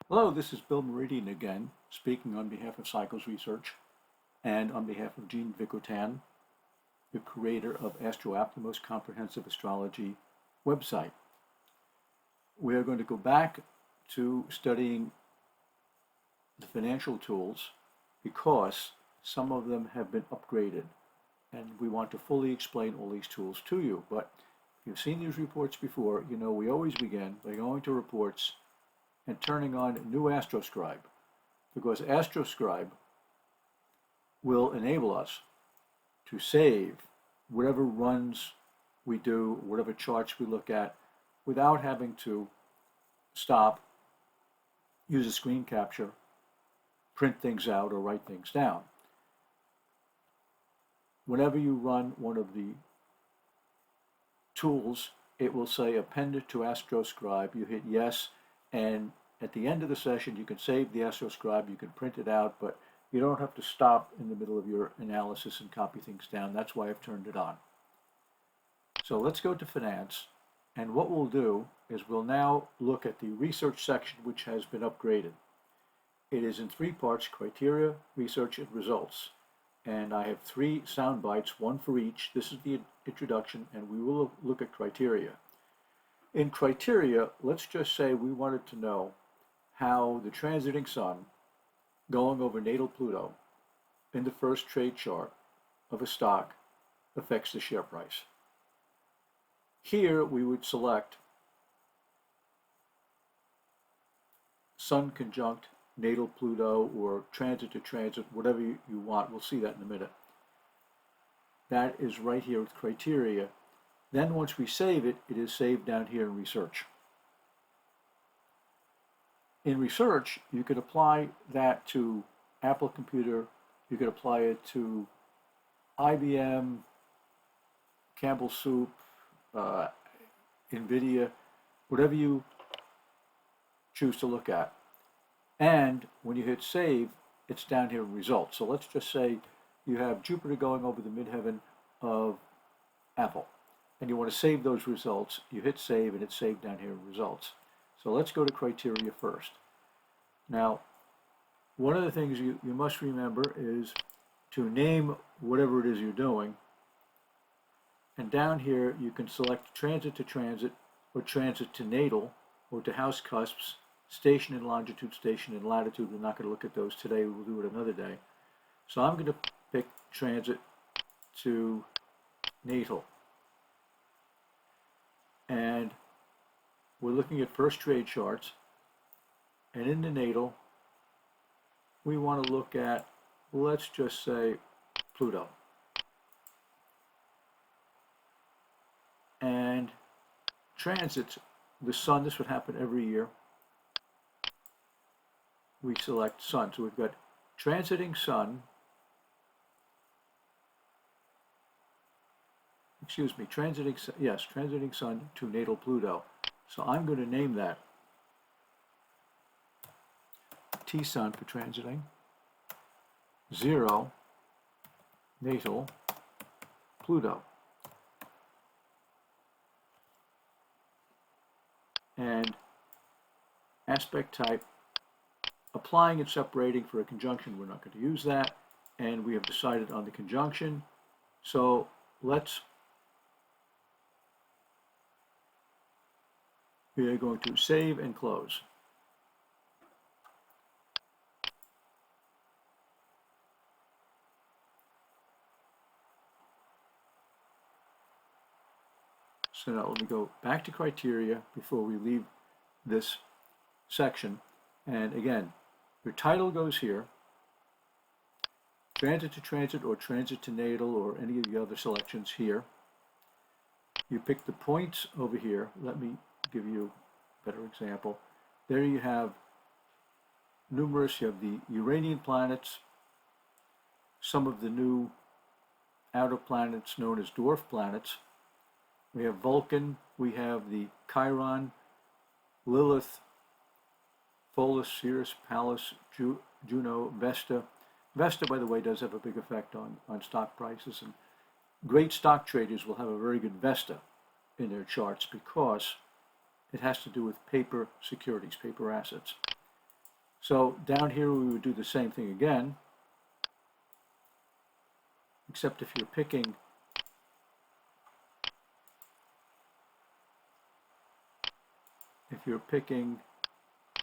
Hello, this is Bill Meridian again, speaking on behalf of Cycles Research and on behalf of Jean Vicotan, the creator of AstroApp, the most comprehensive astrology website. We are going to go back to studying the financial tools because some of them have been upgraded, and we want to fully explain all these tools to you. But if you've seen these reports before, you know we always begin by going to reports and turning on new AstroScribe, because AstroScribe will enable us to save whatever runs we do, whatever charts we look at, without having to stop, use a screen capture, print things out, or write things down. Whenever you run one of the tools, it will say appended to AstroScribe. You hit yes, and at the end of the session, you can save the AstroScribe, you can print it out, but you don't have to stop in the middle of your analysis and copy things down. That's why I've turned it on. So let's go to finance, and what we'll do is we'll now look at the research section, which has been upgraded. It is in three parts: criteria, research, and results. And I have three sound bites, one for each. This is the introduction, and we will look at criteria. In criteria, let's just say we wanted to know how the transiting sun going over natal Pluto in the first trade chart of a stock affects the share price. Here we would select Sun conjunct natal Pluto or transit to transit, whatever you want. We'll see that in a minute. That is right here with criteria. Then once we save it, it is saved down here in research. In research, you could apply that to Apple Computer, you could apply it to IBM, Campbell Soup, NVIDIA, whatever you choose to look at. And when you hit save, it's down here in results. So let's just say you have Jupiter going over the midheaven of Apple, and you want to save those results. You hit save, and it's saved down here in results. So let's go to criteria first. Now, one of the things you must remember is to name whatever it is you're doing. And down here, you can select transit to transit, or transit to natal, or to house cusps, station in longitude, station in latitude. We're not going to look at those today. We'll do it another day. So I'm going to pick transit to natal. And we're looking at first trade charts. And in the natal, we want to look at, let's just say, Pluto. And transits the sun. This would happen every year. We select sun. So we've got transiting sun, transiting sun to natal Pluto. So I'm going to name that T sun for transiting, 0 natal Pluto. And aspect type, applying and separating for a conjunction, we're not going to use that. And we have decided on the conjunction. So we are going to save and close. So now let me go back to criteria before we leave this section. And again, your title goes here, transit to transit or transit to natal or any of the other selections here. You pick the points over here. Let me give you a better example. There you have numerous, you have the Uranian planets, some of the new outer planets known as dwarf planets. We have Vulcan, we have the Chiron, Lilith, Pholus, Sirius, Pallas, Juno, Vesta. Vesta, by the way, does have a big effect on stock prices, and great stock traders will have a very good Vesta in their charts because it has to do with paper securities, paper assets. So down here we would do the same thing again, except if you're picking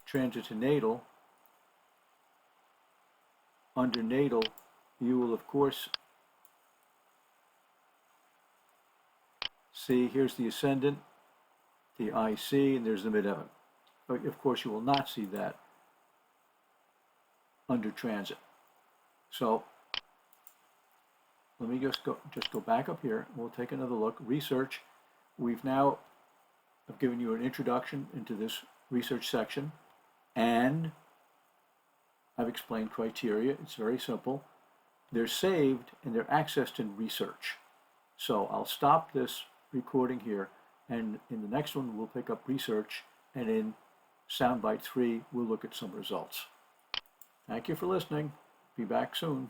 transit to natal, under natal, you will of course see here's the ascendant, the IC, and there's the midheaven. But of course you will not see that under transit. So let me just go back up here. We'll take another look. Research. I've given you an introduction into this research section, and I've explained criteria. It's very simple. They're saved and they're accessed in research. So I'll stop this recording here, and in the next one we'll pick up research, and in soundbite 3 we'll look at some results. Thank you for listening. Be back soon.